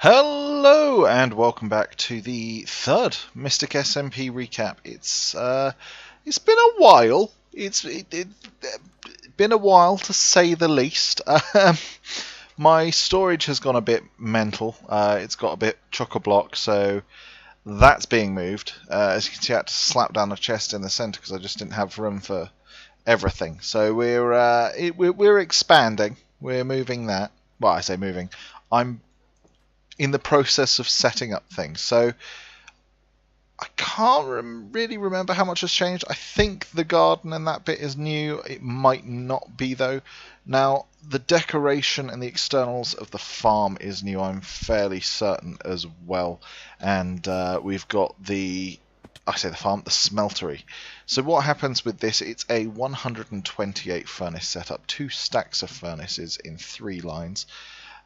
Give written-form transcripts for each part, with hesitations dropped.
Hello and welcome back to the third Mystic SMP recap. It's been a while. It's been a while to say the least. My storage has gone a bit mental. It's got a bit chock-a-block, so that's being moved. As you can see, I had to slap down a chest in the centre because I just didn't have room for everything. So we're expanding. We're moving that. Well, I say moving. I'm in the process of setting up things. So I can't really remember how much has changed. I think the garden and that bit is new. It might not be though. Now the decoration and the externals of the farm is new. I'm fairly certain as well. And we've got the farm, the smeltery. So what happens with this? It's a 128 furnace setup, 2 stacks of furnaces in 3 lines.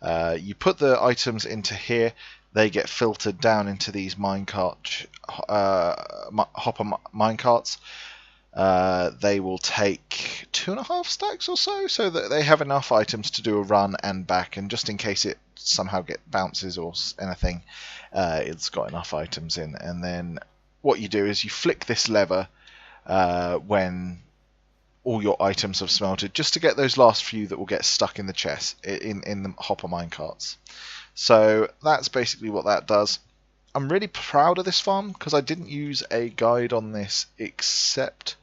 You put the items into here, they get filtered down into these minecart, hopper minecarts. They will take 2.5 stacks or so that they have enough items to do a run and back, and just in case it somehow bounces or anything, it's got enough items in. And then what you do is you flick this lever when all your items have smelted, just to get those last few that will get stuck in the chest in the hopper minecarts. So that's basically what that does. I'm really proud of this farm because I didn't use a guide on this except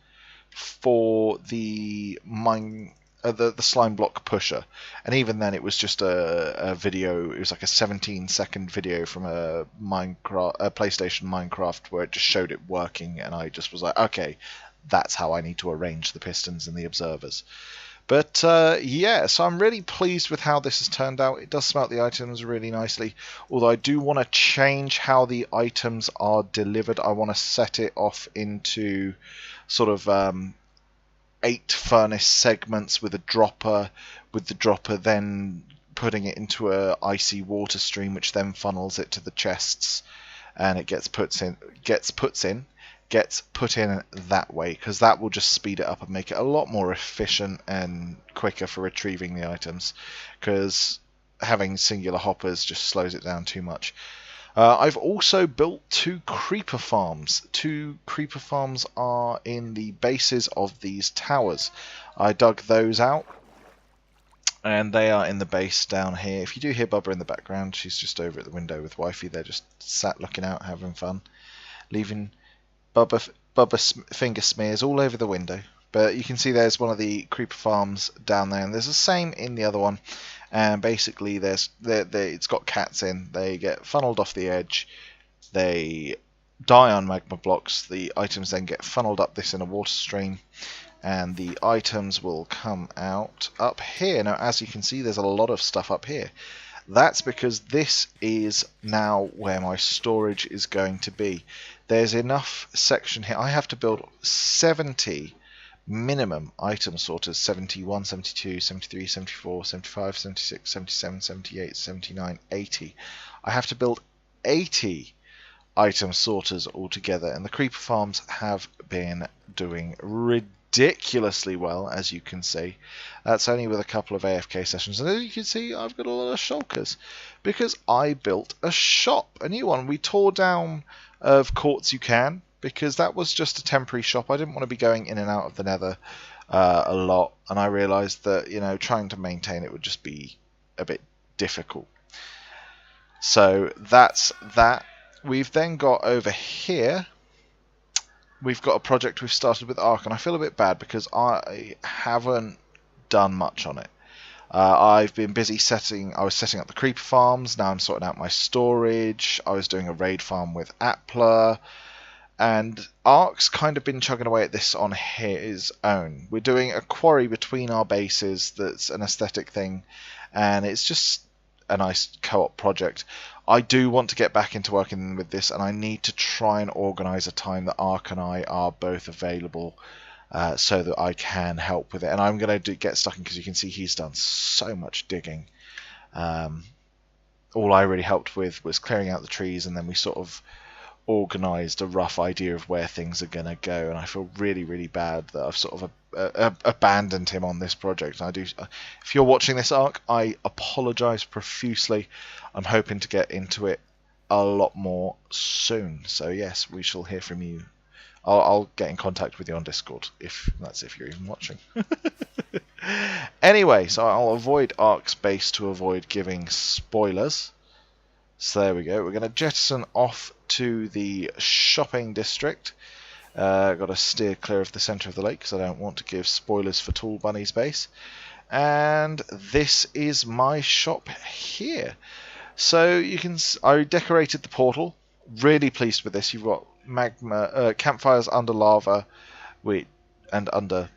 for the slime block pusher, and even then it was just a video. It was like a 17-second video from a PlayStation Minecraft where it just showed it working, and I just was like, okay, that's how I need to arrange the pistons and the observers. But yeah, so I'm really pleased with how this has turned out. It does smelt the items really nicely, although I do want to change how the items are delivered. I want to set it off into sort of 8 furnace segments with a dropper, with the dropper then putting it into a icy water stream, which then funnels it to the chests, and it gets put in that way, because that will just speed it up and make it a lot more efficient and quicker for retrieving the items, because having singular hoppers just slows it down too much. I've also built 2 creeper farms. 2 creeper farms are in the bases of these towers. I dug those out, and they are in the base down here. If you do hear Bubba in the background, she's just over at the window with Wifey. They're just sat looking out, having fun, leaving Bubba finger smears all over the window. But you can see there's one of the creeper farms down there, and there's the same in the other one. And basically, it's got cats in. They get funneled off the edge. They die on magma blocks. The items then get funneled up this in a water stream, and the items will come out up here. Now, as you can see, there's a lot of stuff up here. That's because this is now where my storage is going to be. There's enough section here. I have to build 70 minimum item sorters: 71, 72, 73, 74, 75, 76, 77, 78, 79, 80. I have to build 80 item sorters altogether, and the creeper farms have been doing ridiculously well, as you can see. That's only with a couple of AFK sessions, and as you can see, I've got a lot of shulkers because I built a shop, a new one. We tore down Of Courts You Can, because that was just a temporary shop. I didn't want to be going in and out of the nether a lot, and I realised that, you know, trying to maintain it would just be a bit difficult. So that's that. We've then got over here, we've got a project we've started with Ark, and I feel a bit bad because I haven't done much on it. I've been busy I was setting up the creeper farms, now I'm sorting out my storage, I was doing a raid farm with Appler, and Ark's kind of been chugging away at this on his own. We're doing a quarry between our bases that's an aesthetic thing, and it's just a nice co-op project. I do want to get back into working with this, and I need to try and organise a time that Ark and I are both available, so that I can help with it. And I'm going to get stuck in, because you can see he's done so much digging. All I really helped with was clearing out the trees, and then we sort of organised a rough idea of where things are going to go, and I feel really, really bad that I've sort of abandoned him on this project. I do. If you're watching this arc, I apologise profusely. I'm hoping to get into it a lot more soon. So yes, we shall hear from you. I'll get in contact with you on Discord if you're even watching. Anyway, so I'll avoid arc space to avoid giving spoilers. So there we go. We're going to jettison off to the shopping district. Got to steer clear of the centre of the lake because I don't want to give spoilers for Tool Bunny's base. And this is my shop here. So you can. I decorated the portal. Really pleased with this. You've got magma campfires under lava, and under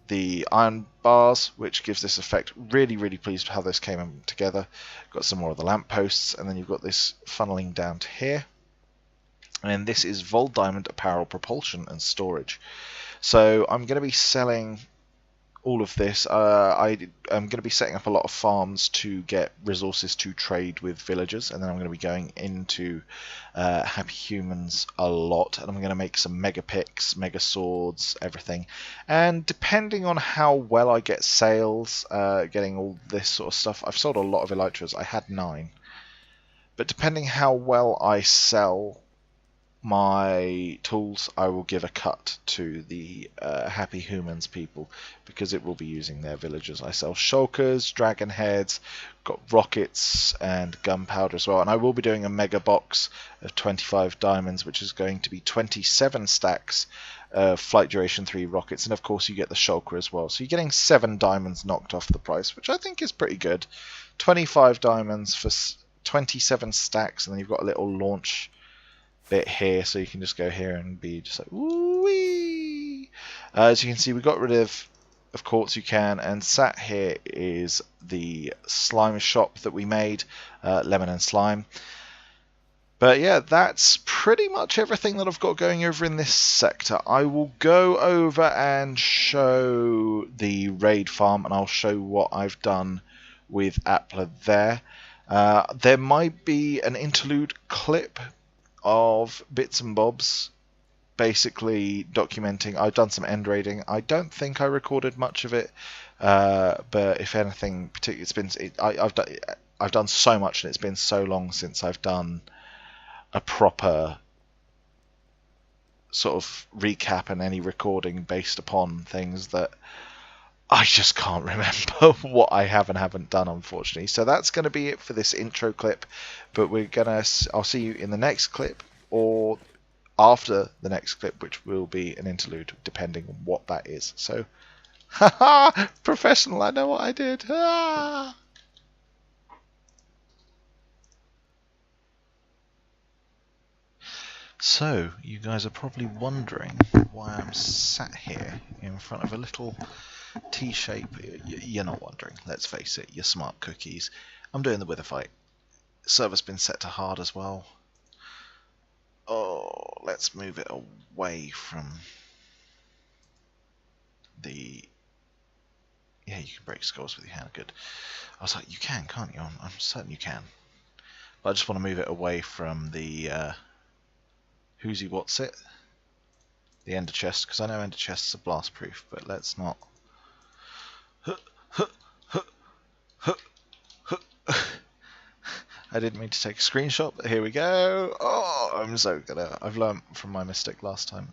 the iron bars, which gives this effect. Really, really pleased with how this came together. Got some more of the lampposts, and then you've got this funneling down to here. And this is Vol Diamond apparel propulsion and storage. So I'm going to be selling all of this. I am going to be setting up a lot of farms to get resources to trade with villagers, and then I'm going to be going into Happy Humans a lot, and I'm going to make some mega picks, mega swords, everything. And depending on how well I get sales, getting all this sort of stuff, I've sold a lot of elytras. I had 9, but depending how well I sell my tools, I will give a cut to the Happy Humans people, because it will be using their villagers. I sell shulkers, dragon heads, got rockets and gunpowder as well, and I will be doing a mega box of 25 diamonds, which is going to be 27 stacks of flight duration 3 rockets, and of course you get the shulker as well, so you're getting 7 diamonds knocked off the price, which I think is pretty good. 25 diamonds for 27 stacks, and then you've got a little launch bit here, so you can just go here and be just like woo-wee. As you can see, we got rid of course you can, and sat here is the slime shop that we made, lemon and slime. But yeah, that's pretty much everything that I've got going over in this sector. I will go over and show the raid farm, and I'll show what I've done with Appler there. There might be an interlude clip of bits and bobs, basically documenting. I've done some end raiding. I don't think I recorded much of it, but if anything, particularly, I've done so much, and it's been so long since I've done a proper sort of recap and any recording based upon things that I just can't remember what I have and haven't done, unfortunately. So that's going to be it for this intro clip. But I'll see you in the next clip, or after the next clip, which will be an interlude, depending on what that is. So, haha, professional, I know what I did. Ah! So, you guys are probably wondering why I'm sat here in front of a little T-shape. You're not wondering, let's face it, you're smart cookies. I'm doing the wither fight. Server's been set to hard as well. Oh, let's move it away from the... Yeah, you can break skulls with your hand, good. I was like, you can, can't you? I'm certain you can. But I just want to move it away from the... who's he, what's it? The ender chest, because I know ender chests are blast proof, but let's not... I didn't mean to take a screenshot, but here we go. Oh, I'm so gonna... I've learnt from my mistake last time.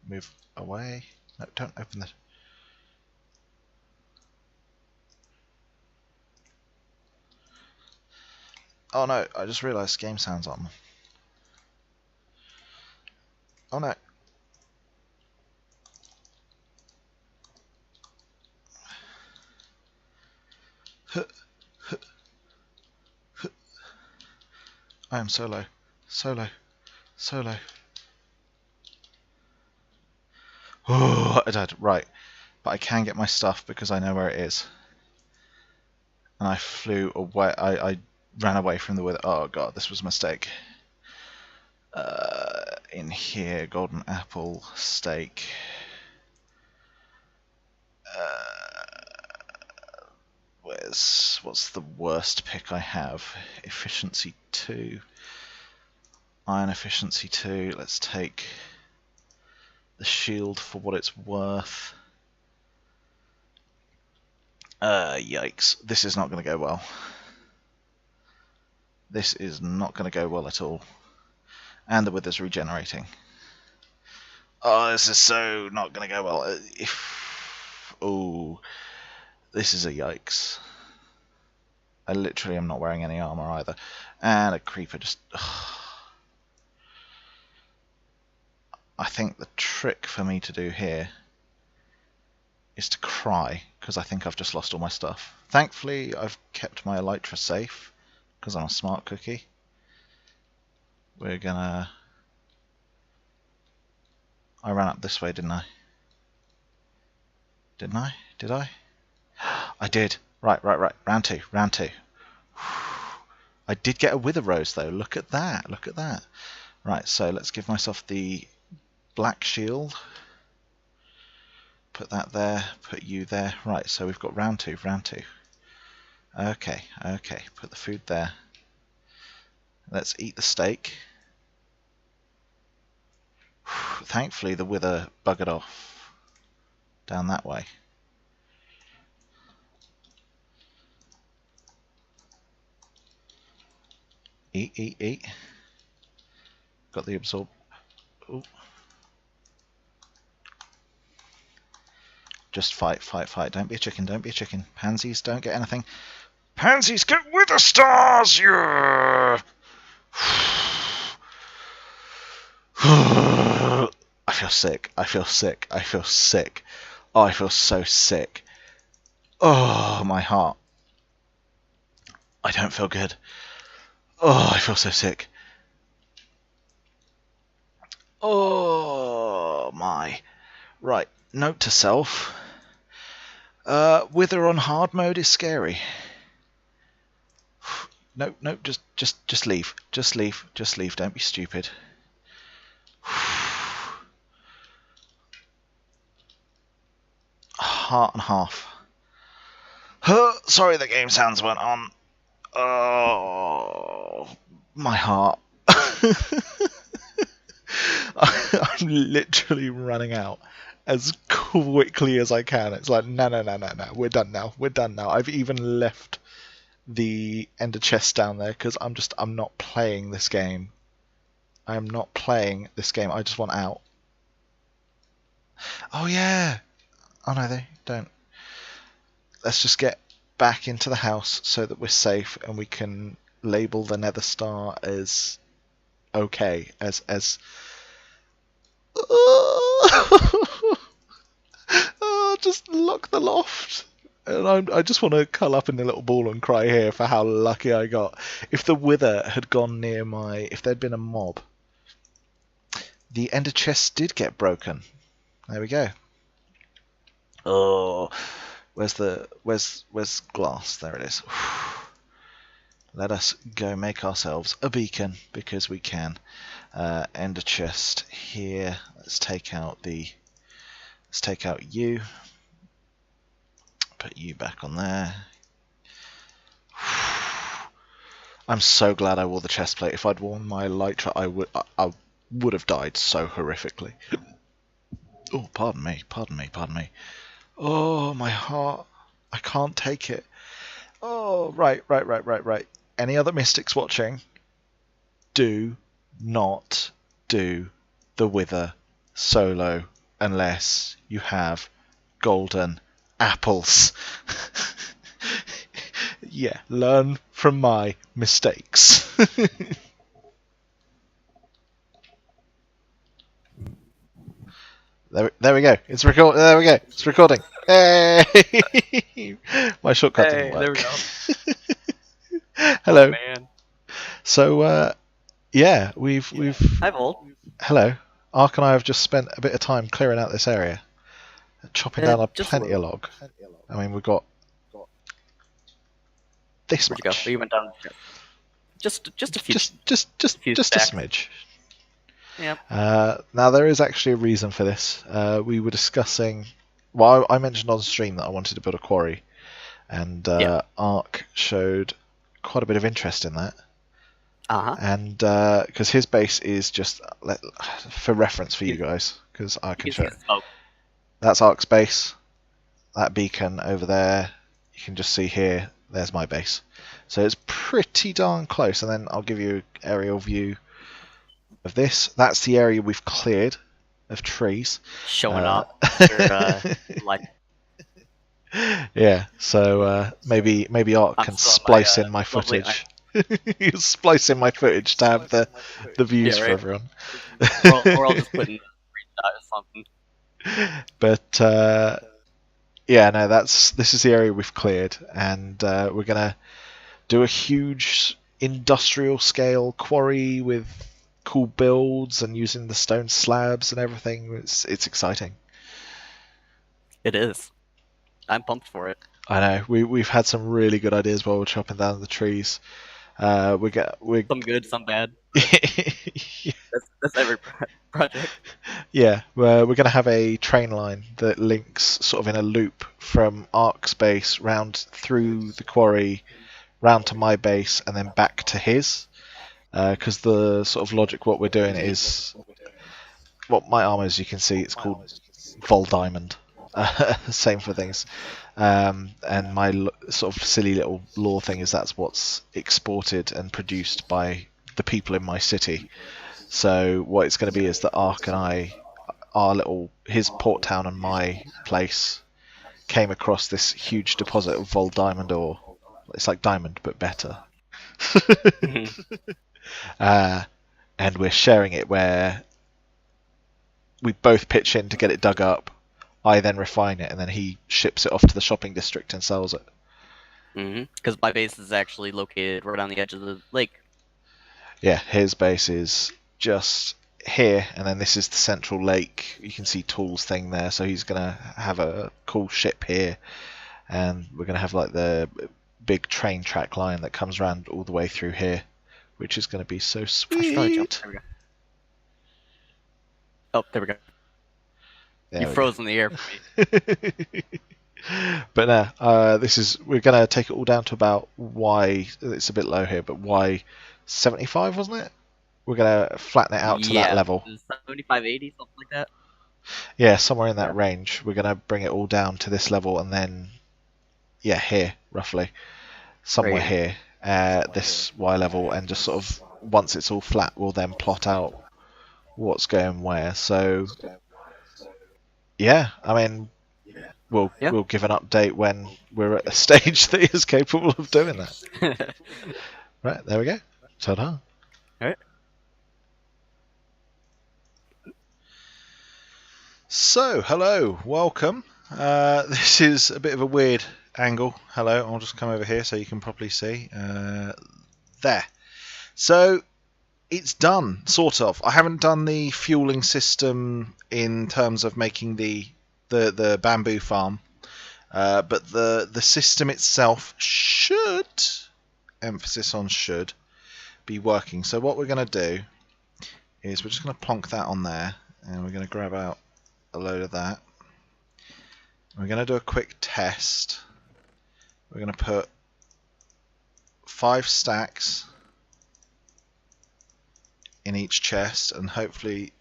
Move away. No, don't open the... Oh no, I just realised game sound's on. Oh no. I am so low. So low. So low. Oh, I died. Right. But I can get my stuff because I know where it is. And I flew away. I ran away from the wither. Oh god, this was a mistake. In here, golden apple, steak. What's the worst pick I have? Efficiency 2. Iron efficiency 2. Let's take the shield for what it's worth. Yikes. This is not going to go well. This is not going to go well at all. And the wither's regenerating. Oh, this is so not going to go well. Oh, this is a yikes. I literally am not wearing any armor either. And a creeper just... I think the trick for me to do here is to cry, because I think I've just lost all my stuff. Thankfully, I've kept my elytra safe, because I'm a smart cookie. We're gonna... I ran up this way, didn't I? Didn't I? Did I? I did. Right. Round two. I did get a wither rose, though. Look at that. Look at that. Right, so let's give myself the black shield. Put that there. Put you there. Right, so we've got round two. Okay. Put the food there. Let's eat the steak. Thankfully, the wither buggered off down that way. Eat. Got the absorb. Ooh. Just fight. Don't be a chicken. Pansies don't get anything. Pansies get wither stars! Yeah! I feel sick. Oh, I feel so sick. Oh, my heart. I don't feel good. Oh, I feel so sick. Oh, my. Right, note to self. Wither on hard mode is scary. No, just leave. Just leave. Don't be stupid. Heart and half. Sorry, the game sounds went on. Oh, my heart. I'm literally running out as quickly as I can. It's like, no. We're done now. I've even left the ender chest down there because I'm not playing this game. I just want out. Oh yeah. Oh no, they don't. Let's just get back into the house so that we're safe and we can label the nether star as okay, as just lock the loft. And I just want to curl up in a little ball and cry here for how lucky I got. If the wither had gone near if there'd been a mob, the ender chest did get broken. There we go. Oh, where's glass? There it is. Let us go make ourselves a beacon because we can. Ender chest here. Let's take out you. Put you back on there. I'm so glad I wore the chest plate. If I'd worn my elytra, I would have died so horrifically. Oh, pardon me. Oh, my heart. I can't take it. Oh, right. Any other mystics watching? Do not do the wither solo unless you have golden apples. Yeah, learn from my mistakes. There we go. It's record. There we go. It's recording. Hey! My shortcut didn't work. There we go. Hello. Oh, man. So, yeah, we've. Hi, Volt. Hello. Ark and I have just spent a bit of time clearing out this area, chopping down plenty of log. I mean, we've got this Where'd much. you go? You went down. Just a few. Just a smidge. Yeah. Now there is actually a reason for this. We were discussing. Well, I mentioned on stream that I wanted to build a quarry, and Ark showed quite a bit of interest in that. And because his base is just for reference for you guys, because I can show it. That's Ark's base. That beacon over there, you can just see here. There's my base. So it's pretty darn close. And then I'll give you an aerial view of this. That's the area we've cleared of trees. Showing up. After, yeah, so maybe Art can splice in my footage. You splice in my footage to have the views for everyone. or I'll just put in a screenshot or something. But yeah, no, this is the area we've cleared, and we're gonna do a huge industrial scale quarry with cool builds and using the stone slabs and everything. It's exciting. It is. I'm pumped for it. I know. We've had some really good ideas while we're chopping down the trees. We some good, some bad. Yeah. That's every project. Yeah, we're going to have a train line that links sort of in a loop from Ark's base round through the quarry, round to my base, and then back to his. Because the sort of logic what we're doing is, well, my armor, as you can see, it's called Vol Diamond. Same for things. And my sort of silly little lore thing is that's what's exported and produced by the people in my city. So what it's going to be is that Ark and I, his port town and my place, came across this huge deposit of Vol Diamond ore. It's like diamond but better. And we're sharing it where we both pitch in to get it dug up. I then refine it, and then he ships it off to the shopping district and sells it. Because my base is actually located right on the edge of the lake. Yeah, his base is just here, and then this is the central lake. You can see Tool's thing there, so he's going to have a cool ship here, and we're going to have like the big train track line that comes around all the way through here, which is going to be so sweet. There we go. Oh, there we go. You froze in the air for me. But no, we're going to take it all down to about Y. It's a bit low here, but Y 75, wasn't it? We're going to flatten it out to that level. 75, 80, something like that. Yeah, somewhere in that range. We're going to bring it all down to this level, and then, yeah, here, roughly. Somewhere here, this Y level, and just sort of, once it's all flat, we'll then plot out what's going where. So, yeah, I mean, we'll give an update when we're at a stage that is capable of doing that. Right, there we go. Ta-da. Alright. So, hello, welcome. This is a bit of a weird angle. Hello, I'll just come over here so you can properly see. There. So, it's done, sort of. I haven't done the fueling system in terms of making the bamboo farm, but the system itself should, emphasis on should, be working. So what we're going to do is we're just going to plonk that on there, and we're going to grab out a load of that. We're going to do a quick test. We're going to put 5 stacks in each chest, and hopefully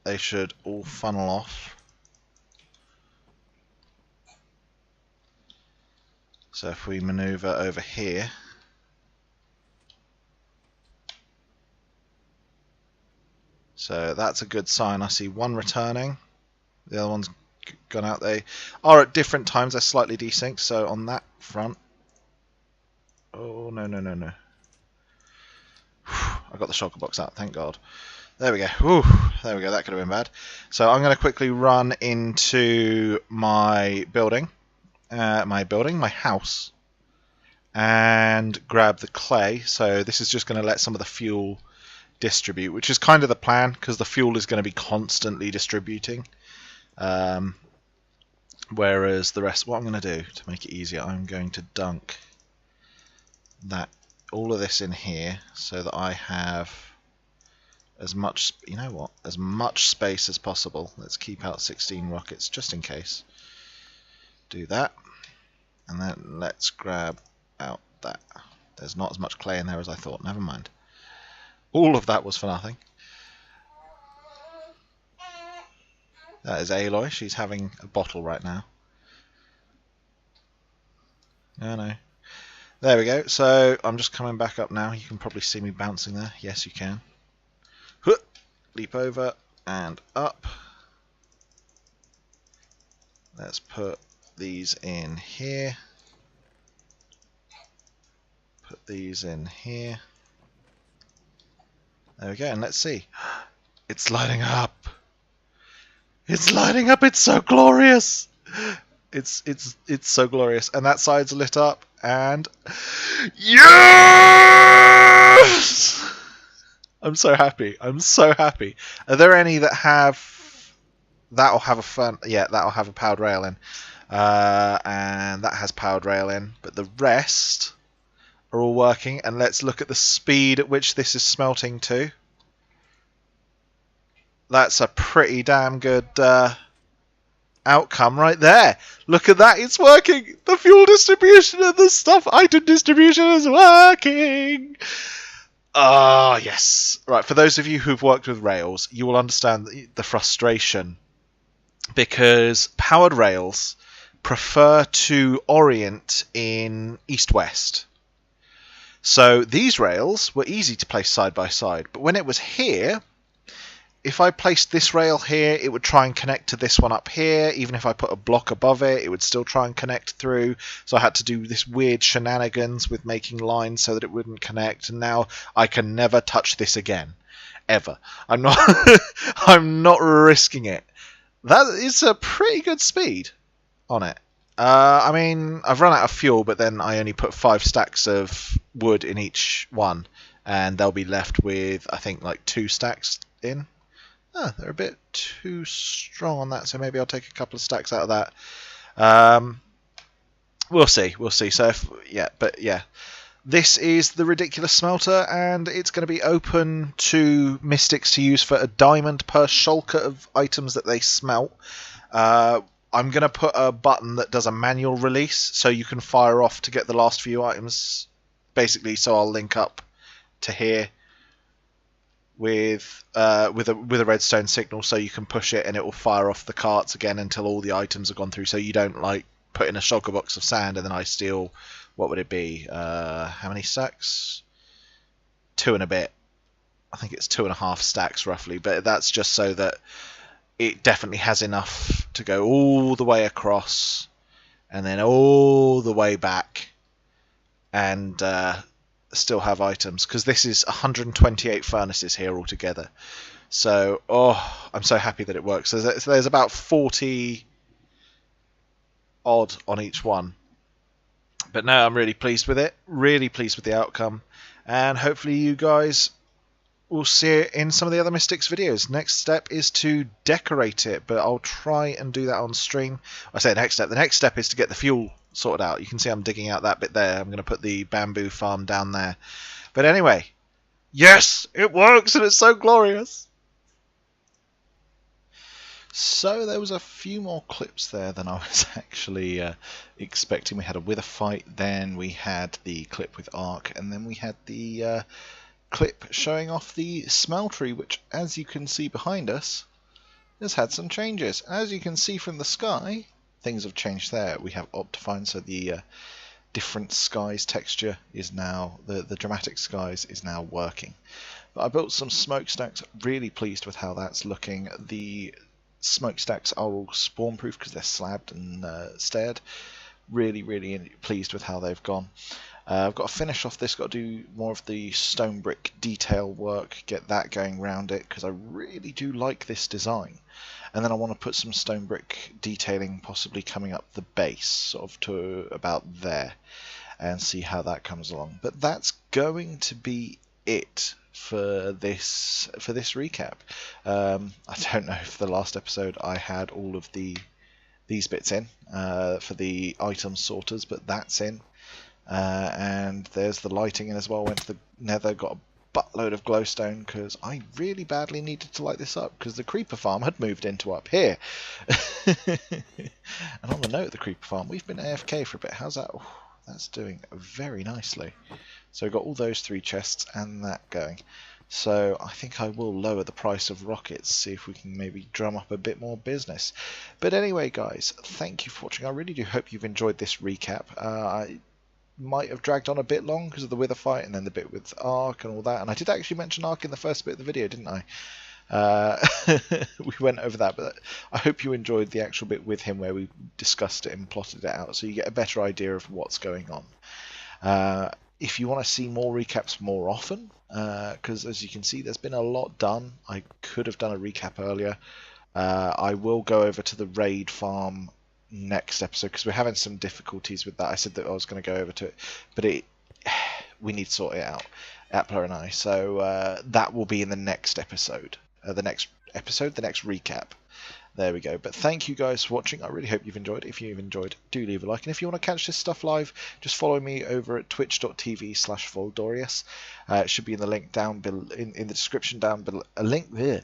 they should all funnel off. So if we maneuver over here, so that's a good sign. I see one returning, the other one's gone out. They are at different times, they're slightly desynced, so on that front, oh no. I got the shulker box out, thank God. There we go. Whew, there we go, that could have been bad. So I'm going to quickly run into my building, my house, and grab the clay. So this is just going to let some of the fuel distribute, which is kind of the plan, because the fuel is going to be constantly distributing. Whereas the rest, what I'm going to do to make it easier, I'm going to dunk all of this in here so that I have as much, you know what, as much space as possible. Let's keep out 16 rockets just in case. Do that, and then let's grab out that. There's not as much clay in there as I thought. Never mind. All of that was for nothing. That is Aloy. She's having a bottle right now. Oh no. There we go. So I'm just coming back up now. You can probably see me bouncing there. Yes, you can. Leap over and up. Let's put these in here. Put these in here. There we go. And let's see. It's lighting up. It's lighting up. It's so glorious. It's so glorious. And that side's lit up. And yes! I'm so happy. I'm so happy. Are there any that have that'll have a fun? Yeah, that'll have a powered rail in, and that has powered rail in. But the rest are all working. And let's look at the speed at which this is smelting to. That's a pretty damn good outcome right there. Look at that, it's working. The fuel distribution and the stuff item distribution is working. Ah, yes. Right, for those of you who've worked with rails, you will understand the frustration, because powered rails prefer to orient in east-west. So these rails were easy to place side by side, but when it was here, if I placed this rail here, it would try and connect to this one up here. Even if I put a block above it, it would still try and connect through. So I had to do this weird shenanigans with making lines so that it wouldn't connect. And now I can never touch this again, ever. I'm not, I'm not risking it. That is a pretty good speed on it. I mean, I've run out of fuel, but then I only put 5 stacks of wood in each one, and they'll be left with, I think, like 2 stacks in. Oh, they're a bit too strong on that, so maybe I'll take a couple of stacks out of that. We'll see, we'll see. So, this is the ridiculous smelter, and it's going to be open to Mystics to use for a diamond per shulker of items that they smelt. I'm going to put a button that does a manual release, so you can fire off to get the last few items, basically. So I'll link up to here with a redstone signal, so you can push it and it will fire off the carts again until all the items have gone through. So you don't like put in a shulker box of sand and then I steal, what would it be? How many stacks? 2 and a bit. I think it's 2.5 stacks roughly, but that's just so that it definitely has enough to go all the way across and then all the way back and still have items, because this is 128 furnaces here altogether. So, oh, I'm so happy that it works. There's about 40 odd on each one. But no, I'm really pleased with it. Really pleased with the outcome. And hopefully you guys will see it in some of the other Mystics videos. Next step is to decorate it, but I'll try and do that on stream. I say next step. The next step is to get the fuel sorted out. You can see I'm digging out that bit there. I'm going to put the bamboo farm down there. But anyway, yes, it works and it's so glorious. So there was a few more clips there than I was actually expecting. We had a wither fight, then we had the clip with Ark, and then we had the clip showing off the smeltery, which, as you can see behind us, has had some changes. As you can see from the sky, things have changed there. We have Optifine, so the different skies texture is now, the dramatic skies is now working. But I built some smokestacks, really pleased with how that's looking. The smokestacks are all spawn proof because they're slabbed and staired. Really, really pleased with how they've gone. I've got to finish off this, got to do more of the stone brick detail work, get that going around it, because I really do like this design. And then I want to put some stone brick detailing possibly coming up the base, sort of to about there, and see how that comes along. But that's going to be it for this recap. I don't know if the last episode I had all of these bits in for the item sorters, but that's in. And there's the lighting in as well. Went to the nether, got a buttload of glowstone because I really badly needed to light this up because the creeper farm had moved into up here. And on the note of the creeper farm, we've been AFK for a bit. How's that? Oh, that's doing very nicely. So we've got all those 3 chests and that going. So I think I will lower the price of rockets, see if we can maybe drum up a bit more business. But anyway, guys, thank you for watching. I really do hope you've enjoyed this recap. I might have dragged on a bit long because of the Wither fight and then the bit with Ark and all that. And I did actually mention Ark in the first bit of the video, didn't I? We went over that, but I hope you enjoyed the actual bit with him where we discussed it and plotted it out, so you get a better idea of what's going on. If you want to see more recaps more often, because as you can see there's been a lot done. I could have done a recap earlier. I will go over to the raid farm next episode because we're having some difficulties with that. I said that I was going to go over to it, but we need to sort it out, Appler and I. So that will be in the next episode. The next recap. There we go. But thank you guys for watching. I really hope you've enjoyed. If you've enjoyed, do leave a like. And if you want to catch this stuff live, just follow me over at twitch.tv/Voldorius. It should be in the link down below, in the description down below. A link there.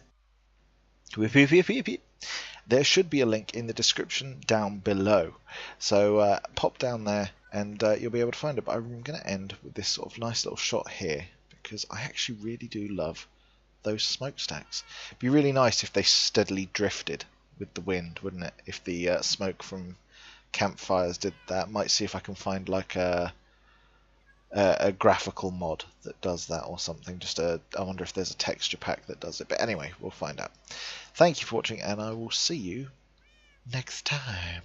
There should be a link in the description down below. So pop down there and you'll be able to find it. But I'm going to end with this sort of nice little shot here because I actually really do love those smokestacks. It'd be really nice if they steadily drifted with the wind, wouldn't it? If the smoke from campfires did that. Might see if I can find like a graphical mod that does that or something. I wonder if there's a texture pack that does it. But anyway, we'll find out. Thank you for watching, and I will see you next time.